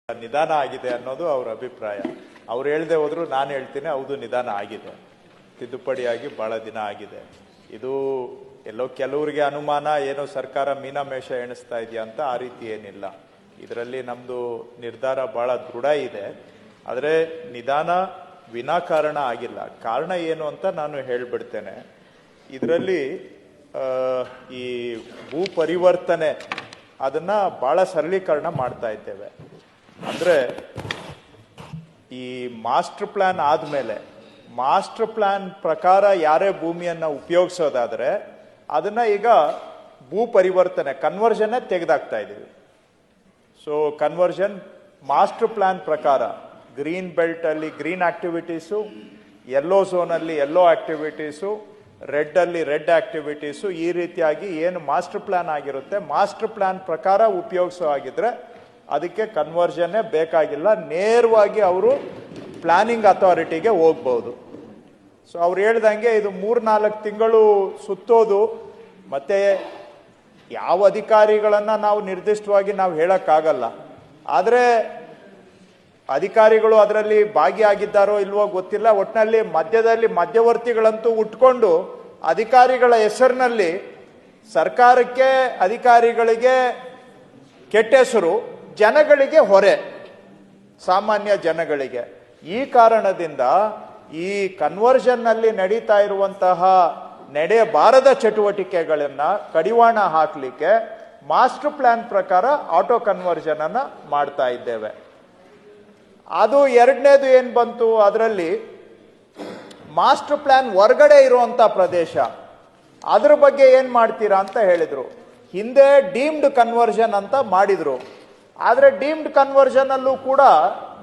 ನಿಧಾನ ಆಗಿದೆ ಅನ್ನೋದು ಅವರ ಅಭಿಪ್ರಾಯ. ಅವ್ರು ಹೇಳದೆ ಹೋದ್ರು ನಾನು ಹೇಳ್ತೀನಿ, ಹೌದು ನಿಧಾನ ಆಗಿದೆ, ತಿದ್ದುಪಡಿಯಾಗಿ ಬಹಳ ದಿನ ಆಗಿದೆ. ಇದು ಎಲ್ಲೋ ಕೆಲವರಿಗೆ ಅನುಮಾನ, ಏನೋ ಸರ್ಕಾರ ಮೀನಮೇಷ ಎಣಿಸ್ತಾ ಇದೆಯಾ ಅಂತ. ಆ ರೀತಿ ಏನಿಲ್ಲ. ಇದರಲ್ಲಿ ನಮ್ದು ನಿರ್ಧಾರ ಬಹಳ ದೃಢ ಇದೆ. ಆದರೆ ನಿಧಾನ ವಿನಾಕಾರಣ ಆಗಿಲ್ಲ. ಕಾರಣ ಏನು ಅಂತ ನಾನು ಹೇಳ್ಬಿಡ್ತೇನೆ. ಇದರಲ್ಲಿ ಈ ಭೂ ಪರಿವರ್ತನೆ ಅದನ್ನ ಬಹಳ ಸರಳೀಕರಣ ಮಾಡ್ತಾ ಇದ್ದೇವೆ. ಅಂದ್ರೆ ಈ ಮಾಸ್ಟರ್ ಪ್ಲಾನ್ ಆದ್ಮೇಲೆ ಮಾಸ್ಟರ್ ಪ್ಲಾನ್ ಪ್ರಕಾರ ಯಾರೇ ಭೂಮಿಯನ್ನ ಉಪಯೋಗಿಸೋದಾದ್ರೆ ಅದನ್ನ ಈಗ ಭೂ ಪರಿವರ್ತನೆ ಕನ್ವರ್ಷನ್ ತೆಗೆದಾಕ್ತಾ ಇದೀವಿ. ಸೊ ಕನ್ವರ್ಷನ್ ಮಾಸ್ಟರ್ ಪ್ಲಾನ್ ಪ್ರಕಾರ ಗ್ರೀನ್ ಬೆಲ್ಟ್ ಅಲ್ಲಿ ಗ್ರೀನ್ ಆಕ್ಟಿವಿಟೀಸು, ಯೆಲ್ಲೋ ಝೋನ್ ಅಲ್ಲಿ ಯೆಲ್ಲೋ ಆಕ್ಟಿವಿಟೀಸು, ರೆಡ್ ಅಲ್ಲಿ ರೆಡ್ ಆಕ್ಟಿವಿಟೀಸು, ಈ ರೀತಿಯಾಗಿ ಏನು ಮಾಸ್ಟರ್ ಪ್ಲಾನ್ ಆಗಿರುತ್ತೆ ಮಾಸ್ಟರ್ ಪ್ಲಾನ್ ಪ್ರಕಾರ ಉಪಯೋಗಿಸೋ ಆಗಿದ್ರೆ ಅದಕ್ಕೆ ಕನ್ವರ್ಷನ್ನೇ ಬೇಕಾಗಿಲ್ಲ. ನೇರವಾಗಿ ಅವರು ಪ್ಲಾನಿಂಗ್ ಅಥಾರಿಟಿಗೆ ಹೋಗ್ಬಹುದು. ಸೊ ಅವ್ರು ಹೇಳ್ದಂಗೆ ಇದು 3-4 ತಿಂಗಳು ಸುತ್ತೋದು, ಮತ್ತೆ ಯಾವ ಅಧಿಕಾರಿಗಳನ್ನ ನಾವು ನಿರ್ದಿಷ್ಟವಾಗಿ ನಾವು ಹೇಳಕ್ಕಾಗಲ್ಲ. ಆದರೆ ಅಧಿಕಾರಿಗಳು ಅದರಲ್ಲಿ ಭಾಗಿಯಾಗಿದ್ದಾರೋ ಇಲ್ವೋ ಗೊತ್ತಿಲ್ಲ. ಒಟ್ಟಿನಲ್ಲಿ ಮಧ್ಯದಲ್ಲಿ ಮಧ್ಯವರ್ತಿಗಳಂತೂ ಉಟ್ಕೊಂಡು ಅಧಿಕಾರಿಗಳ ಹೆಸರಿನಲ್ಲಿ ಸರ್ಕಾರಕ್ಕೆ ಅಧಿಕಾರಿಗಳಿಗೆ ಕೆಟ್ಟ ಹೆಸರು, ಜನಗಳಿಗೆ ಹೊರೆ, ಸಾಮಾನ್ಯ ಜನಗಳಿಗೆ. ಈ ಕಾರಣದಿಂದ ಈ ಕನ್ವರ್ಷನ್ ನಲ್ಲಿ ನಡೀತಾ ಇರುವಂತಹ ನಡೆಯಬಾರದ ಚಟುವಟಿಕೆಗಳನ್ನ ಕಡಿವಾಣ ಹಾಕಲಿಕ್ಕೆ ಮಾಸ್ಟರ್ ಪ್ಲಾನ್ ಪ್ರಕಾರ ಆಟೋ ಕನ್ವರ್ಷನ್ ಅನ್ನ ಮಾಡ್ತಾ ಇದ್ದೇವೆ. ಅದು ಎರಡನೇದು ಏನ್ ಬಂತು, ಅದರಲ್ಲಿ ಮಾಸ್ಟರ್ ಪ್ಲಾನ್ ಹೊರಗಡೆ ಇರುವಂತ ಪ್ರದೇಶ, ಅದ್ರ ಬಗ್ಗೆ ಏನ್ ಮಾಡ್ತೀರಾ ಅಂತ ಹೇಳಿದ್ರು. ಹಿಂದೆ ಡೀಮ್ಡ್ ಕನ್ವರ್ಷನ್ ಅಂತ ಮಾಡಿದ್ರು. ಆದ್ರೆ ಡೀಮ್ಡ್ ಕನ್ವರ್ಷನ್ ಅಲ್ಲೂ ಕೂಡ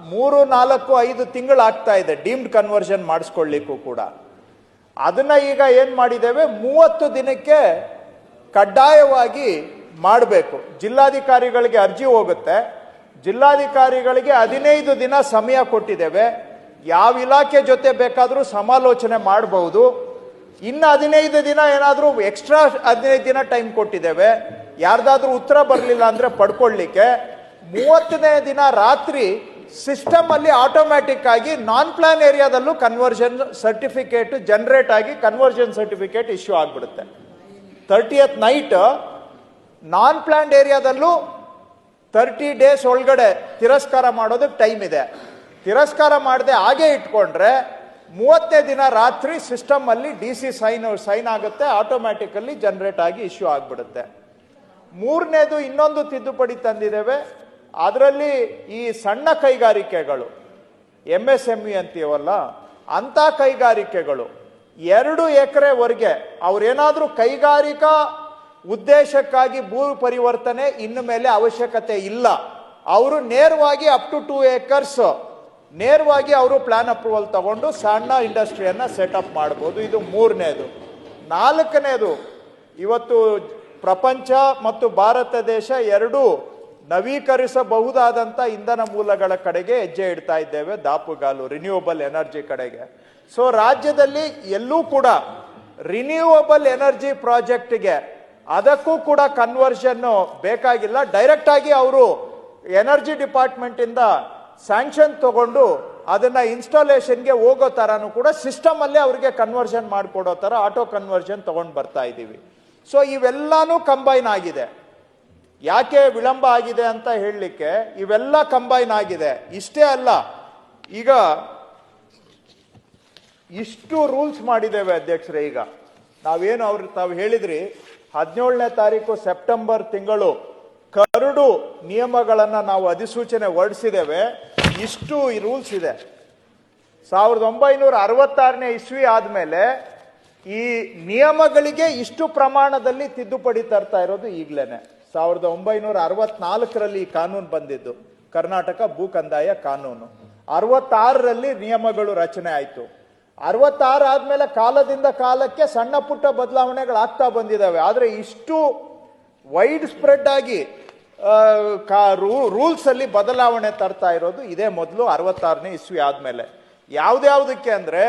3, 4, 5 ತಿಂಗಳು ಆಗ್ತಾ ಇದೆ ಡೀಮ್ಡ್ ಕನ್ವರ್ಷನ್ ಮಾಡಿಸ್ಕೊಳ್ಳಿಕ್ಕೂ ಕೂಡ. ಅದನ್ನ ಈಗ ಏನ್ ಮಾಡಿದ್ದೇವೆ, 30 ದಿನಕ್ಕೆ ಕಡ್ಡಾಯವಾಗಿ ಮಾಡಬೇಕು. ಜಿಲ್ಲಾಧಿಕಾರಿಗಳಿಗೆ ಅರ್ಜಿ ಹೋಗುತ್ತೆ. ಜಿಲ್ಲಾಧಿಕಾರಿಗಳಿಗೆ 15 ದಿನ ಸಮಯ ಕೊಟ್ಟಿದ್ದೇವೆ. ಯಾವ ಇಲಾಖೆ ಜೊತೆ ಬೇಕಾದ್ರೂ ಸಮಾಲೋಚನೆ ಮಾಡಬಹುದು. ಇನ್ನು 15 ದಿನ ಏನಾದ್ರೂ ಎಕ್ಸ್ಟ್ರಾ 15 ದಿನ ಟೈಮ್ ಕೊಟ್ಟಿದ್ದೇವೆ. ಯಾರ್ದಾದ್ರೂ ಉತ್ತರ ಬರಲಿಲ್ಲ ಅಂದ್ರೆ ಪಡ್ಕೊಳ್ಳಿಕ್ಕೆ 30ನೇ ದಿನ ರಾತ್ರಿ ಸಿಸ್ಟಮ್ ಅಲ್ಲಿ ಆಟೋಮ್ಯಾಟಿಕ್ ಆಗಿ ನಾನ್ ಪ್ಲಾನ್ ಏರಿಯಾದಲ್ಲೂ ಕನ್ವರ್ಷನ್ ಸರ್ಟಿಫಿಕೇಟ್ ಜನರೇಟ್ ಆಗಿ ಕನ್ವರ್ಷನ್ ಸರ್ಟಿಫಿಕೇಟ್ ಇಶ್ಯೂ ಆಗ್ಬಿಡುತ್ತೆ. 30th ನೈಟ್ ನಾನ್ ಪ್ಲಾನ್ಡ್ ಏರಿಯಾದಲ್ಲೂ 30 ಡೇಸ್ ಒಳಗಡೆ ತಿರಸ್ಕಾರ ಮಾಡೋದಕ್ಕೆ ಟೈಮ್ ಇದೆ. ತಿರಸ್ಕಾರ ಮಾಡದೆ ಹಾಗೆ ಇಟ್ಕೊಂಡ್ರೆ 30ನೇ ದಿನ ರಾತ್ರಿ ಸಿಸ್ಟಮ್ ಅಲ್ಲಿ DC ಸೈನ್ ಆಗುತ್ತೆ, ಆಟೋಮ್ಯಾಟಿಕಲ್ಲಿ ಜನರೇಟ್ ಆಗಿ ಇಶ್ಯೂ ಆಗ್ಬಿಡುತ್ತೆ. 3ನೇದು ಇನ್ನೊಂದು ತಿದ್ದುಪಡಿ ತಂದಿದ್ದೇವೆ. ಅದರಲ್ಲಿ ಈ ಸಣ್ಣ ಕೈಗಾರಿಕೆಗಳು MSME ಅಂತೀವಲ್ಲ, ಅಂತ ಕೈಗಾರಿಕೆಗಳು 2 ಎಕರೆವರೆಗೆ ಅವ್ರೇನಾದ್ರೂ ಕೈಗಾರಿಕಾ ಉದ್ದೇಶಕ್ಕಾಗಿ ಭೂ ಪರಿವರ್ತನೆ ಇನ್ನು ಮೇಲೆ ಅವಶ್ಯಕತೆ ಇಲ್ಲ. ಅವರು ನೇರವಾಗಿ ಅಪ್ ಟು 2 acres ನೇರವಾಗಿ ಅವರು ಪ್ಲಾನ್ ಅಪ್ರೂವಲ್ ತಗೊಂಡು ಸಣ್ಣ ಇಂಡಸ್ಟ್ರಿಯನ್ನ ಸೆಟಪ್ ಮಾಡಬಹುದು. ಇದು 3ನೇದು. 4ನೇದು, ಇವತ್ತು ಪ್ರಪಂಚ ಮತ್ತು ಭಾರತ ದೇಶ ಎರಡೂ ನವೀಕರಿಸಬಹುದಾದಂಥ ಇಂಧನ ಮೂಲಗಳ ಕಡೆಗೆ ಹೆಜ್ಜೆ ಇಡ್ತಾ ಇದ್ದೇವೆ, ದಾಪುಗಾಲು ರಿನ್ಯೂವಬಲ್ ಎನರ್ಜಿ ಕಡೆಗೆ. ಸೊ ರಾಜ್ಯದಲ್ಲಿ ಎಲ್ಲೂ ಕೂಡ ರಿನ್ಯೂವಬಲ್ ಎನರ್ಜಿ ಪ್ರಾಜೆಕ್ಟ್ಗೆ ಅದಕ್ಕೂ ಕೂಡ ಕನ್ವರ್ಷನ್ ಬೇಕಾಗಿಲ್ಲ. ಡೈರೆಕ್ಟ್ ಆಗಿ ಅವರು ಎನರ್ಜಿ ಡಿಪಾರ್ಟ್ಮೆಂಟ್ ಇಂದ ಸ್ಯಾಂಕ್ಷನ್ ತಗೊಂಡು ಅದನ್ನ ಇನ್ಸ್ಟಾಲೇಷನ್ಗೆ ಹೋಗೋ ತರಾನು ಕೂಡ ಸಿಸ್ಟಮ್ ಅಲ್ಲೇ ಅವರಿಗೆ ಕನ್ವರ್ಷನ್ ಮಾಡಿಕೊಡೋ ತರ ಆಟೋ ಕನ್ವರ್ಷನ್ ತಗೊಂಡು ಬರ್ತಾ ಇದ್ದೀವಿ. ಸೊ ಇವೆಲ್ಲಾನು ಕಂಬೈನ್ ಆಗಿದೆ. ಯಾಕೆ ವಿಳಂಬ ಆಗಿದೆ ಅಂತ ಹೇಳಲಿಕ್ಕೆ ಇವೆಲ್ಲ ಕಂಬೈನ್ ಆಗಿದೆ. ಇಷ್ಟೇ ಅಲ್ಲ, ಈಗ ಇಷ್ಟು ರೂಲ್ಸ್ ಮಾಡಿದ್ದೇವೆ ಅಧ್ಯಕ್ಷರೇ. ಈಗ ನಾವೇನು ತಾವು ಹೇಳಿದ್ರಿ 17ನೇ ತಾರೀಕು ಸೆಪ್ಟೆಂಬರ್ ತಿಂಗಳು ಕರಡು ನಿಯಮಗಳನ್ನ ನಾವು ಅಧಿಸೂಚನೆ ಹೊರಡಿಸಿದ್ದೇವೆ. ಇಷ್ಟು ರೂಲ್ಸ್ ಇದೆ. 1966ನೇ ಇಸ್ವಿ ಆದ್ಮೇಲೆ ಈ ನಿಯಮಗಳಿಗೆ ಇಷ್ಟು ಪ್ರಮಾಣದಲ್ಲಿ ತಿದ್ದುಪಡಿ ತರ್ತಾ ಇರೋದು ಈಗ್ಲೇನೆ. 1964ರಲ್ಲಿ ಈ ಕಾನೂನು ಬಂದಿದ್ದು, ಕರ್ನಾಟಕ ಭೂ ಕಂದಾಯ ಕಾನೂನು. 66ರಲ್ಲಿ ನಿಯಮಗಳು ರಚನೆ ಆಯ್ತು. 66 ಆದ್ಮೇಲೆ ಕಾಲದಿಂದ ಕಾಲಕ್ಕೆ ಸಣ್ಣ ಪುಟ್ಟ ಬದಲಾವಣೆಗಳಾಗ್ತಾ ಬಂದಿದ್ದಾವೆ. ಆದ್ರೆ ಇಷ್ಟು ವೈಡ್ ಸ್ಪ್ರೆಡ್ ಆಗಿ ರೂಲ್ಸ್ ಅಲ್ಲಿ ಬದಲಾವಣೆ ತರ್ತಾ ಇರೋದು ಇದೇ ಮೊದಲು 66ನೇ ಇಸ್ವಿ ಆದ್ಮೇಲೆ. ಯಾವ್ದ್ಯಾವ್ದಕ್ಕೆ ಅಂದ್ರೆ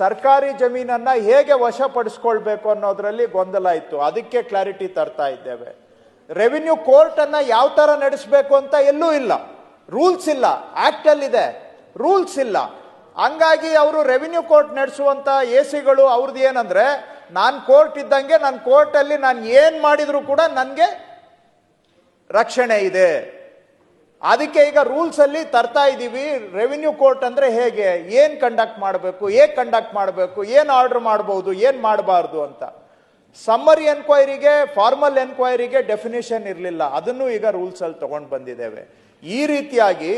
ಸರ್ಕಾರಿ ಜಮೀನನ್ನ ಹೇಗೆ ವಶಪಡಿಸ್ಕೊಳ್ಬೇಕು ಅನ್ನೋದ್ರಲ್ಲಿ ಗೊಂದಲ ಇತ್ತು, ಅದಕ್ಕೆ ಕ್ಲಾರಿಟಿ ತರ್ತಾ ಇದ್ದೇವೆ. ರೆವಿನ್ಯೂ ಕೋರ್ಟ್ ಅನ್ನ ಯಾವ ತರ ನಡೆಸಬೇಕು ಅಂತ ಎಲ್ಲೂ ಇಲ್ಲ. ರೂಲ್ಸ್ ಇಲ್ಲ, ಆಕ್ಟ್ ಅಲ್ಲಿ ಇದೆ, ರೂಲ್ಸ್ ಇಲ್ಲ. ಹಂಗಾಗಿ ಅವರು ರೆವಿನ್ಯೂ ಕೋರ್ಟ್ ನಡೆಸುವಂತ ಎಸಿಗಳು ಅವ್ರದ್ದು ಏನಂದ್ರೆ, ನಾನು ಕೋರ್ಟ್ ಇದ್ದಂಗೆ ನನ್ನ ಕೋರ್ಟ್ ಅಲ್ಲಿ ನಾನು ಏನ್ ಮಾಡಿದ್ರು ಕೂಡ ನನಗೆ ರಕ್ಷಣೆ ಇದೆ. ಅದಕ್ಕೆ ಈಗ ರೂಲ್ಸ್ ಅಲ್ಲಿ ತರ್ತಾ ಇದೀವಿ. ರೆವಿನ್ಯೂ ಕೋರ್ಟ್ ಅಂದ್ರೆ ಹೇಗೆ, ಏನ್ ಕಂಡಕ್ಟ್ ಮಾಡಬೇಕು, ಹೇಗ್ ಕಂಡಕ್ಟ್ ಮಾಡಬೇಕು, ಏನ್ ಆರ್ಡರ್ ಮಾಡಬಹುದು, ಏನ್ ಮಾಡಬಾರ್ದು ಅಂತ. ಸಮ್ಮರಿ ಎನ್ಕ್ವೈರಿಗೆ, ಫಾರ್ಮಲ್ ಎನ್ಕ್ವೈರಿಗೆ ಡೆಫಿನೇಷನ್ ಇರಲಿಲ್ಲ, ಅದನ್ನು ಈಗ ರೂಲ್ಸ್ ಅಲ್ಲಿ ತಗೊಂಡು ಬಂದಿದ್ದೇವೆ. ಈ ರೀತಿಯಾಗಿ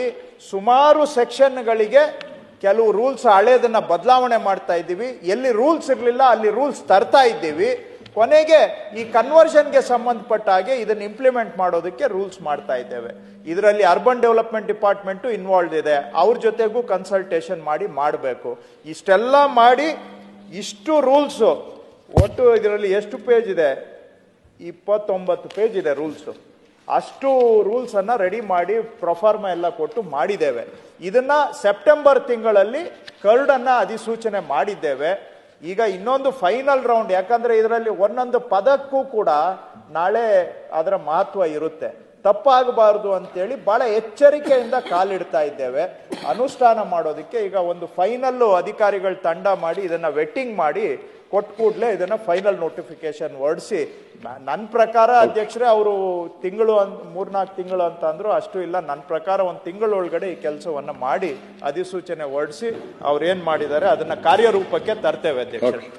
ಸುಮಾರು ಸೆಕ್ಷನ್ಗಳಿಗೆ ಕೆಲವು ರೂಲ್ಸ್ ಹಳೇದನ್ನ ಬದಲಾವಣೆ ಮಾಡ್ತಾ ಇದ್ದೀವಿ. ಎಲ್ಲಿ ರೂಲ್ಸ್ ಇರಲಿಲ್ಲ ಅಲ್ಲಿ ರೂಲ್ಸ್ ತರ್ತಾ ಇದ್ದೀವಿ. ಕೊನೆಗೆ ಈ ಕನ್ವರ್ಷನ್ಗೆ ಸಂಬಂಧಪಟ್ಟ ಹಾಗೆ ಇದನ್ನು ಇಂಪ್ಲಿಮೆಂಟ್ ಮಾಡೋದಕ್ಕೆ ರೂಲ್ಸ್ ಮಾಡ್ತಾ ಇದ್ದೇವೆ. ಇದರಲ್ಲಿ ಅರ್ಬನ್ ಡೆವಲಪ್ಮೆಂಟ್ ಡಿಪಾರ್ಟ್ಮೆಂಟ್ ಇನ್ವಾಲ್ವ್ ಇದೆ, ಅವ್ರ ಜೊತೆಗೂ ಕನ್ಸಲ್ಟೇಷನ್ ಮಾಡಿ ಮಾಡಬೇಕು. ಇಷ್ಟೆಲ್ಲ ಮಾಡಿ ಇಷ್ಟು ರೂಲ್ಸ್, ಒಟ್ಟು ಇದರಲ್ಲಿ ಎಷ್ಟು ಪೇಜ್ ಇದೆ, 29 ಪೇಜ್ ಇದೆ ರೂಲ್ಸ್. ಅಷ್ಟು ರೂಲ್ಸ್ ಅನ್ನ ರೆಡಿ ಮಾಡಿ ಪ್ರೊಫಾರ್ಮಾ ಎಲ್ಲ ಕೊಟ್ಟು ಮಾಡಿದ್ದೇವೆ. ಇದನ್ನ ಸೆಪ್ಟೆಂಬರ್ ತಿಂಗಳಲ್ಲಿ ಕರಡನ್ನ ಅಧಿಸೂಚನೆ ಮಾಡಿದ್ದೇವೆ. ಈಗ ಇನ್ನೊಂದು ಫೈನಲ್ ರೌಂಡ್, ಯಾಕಂದ್ರೆ ಇದರಲ್ಲಿ ಒಂದೊಂದು ಪದಕ್ಕೂ ಕೂಡ ನಾಳೆ ಅದರ ಮಹತ್ವ ಇರುತ್ತೆ, ತಪ್ಪಾಗಬಾರದು ಅಂತೇಳಿ ಬಹಳ ಎಚ್ಚರಿಕೆಯಿಂದ ಕಾಲಿಡ್ತಾ ಇದ್ದೇವೆ. ಅನುಷ್ಠಾನ ಮಾಡೋದಕ್ಕೆ ಈಗ ಒಂದು ಫೈನಲ್ ಅಧಿಕಾರಿಗಳ ತಂಡ ಮಾಡಿ ಇದನ್ನ ವೆಟ್ಟಿಂಗ್ ಮಾಡಿ ಕೊಟ್ಟ ಕೂಡಲೇ ಇದನ್ನ ಫೈನಲ್ ನೋಟಿಫಿಕೇಶನ್ ಹೊರಡಿಸಿ, ನನ್ನ ಪ್ರಕಾರ ಅಧ್ಯಕ್ಷರೇ ಅವರು ತಿಂಗಳು 3-4 ತಿಂಗಳು ಅಂತ ಅಂದ್ರು, ಅಷ್ಟು ಇಲ್ಲ, ನನ್ನ ಪ್ರಕಾರ 1 ತಿಂಗಳೊಳಗಡೆ ಈ ಕೆಲಸವನ್ನ ಮಾಡಿ ಅಧಿಸೂಚನೆ ಹೊರಡಿಸಿ ಅವ್ರು ಏನ್ ಮಾಡಿದ್ದಾರೆ ಅದನ್ನ ಕಾರ್ಯರೂಪಕ್ಕೆ ತರ್ತೇವೆ ಅಧ್ಯಕ್ಷರೇ.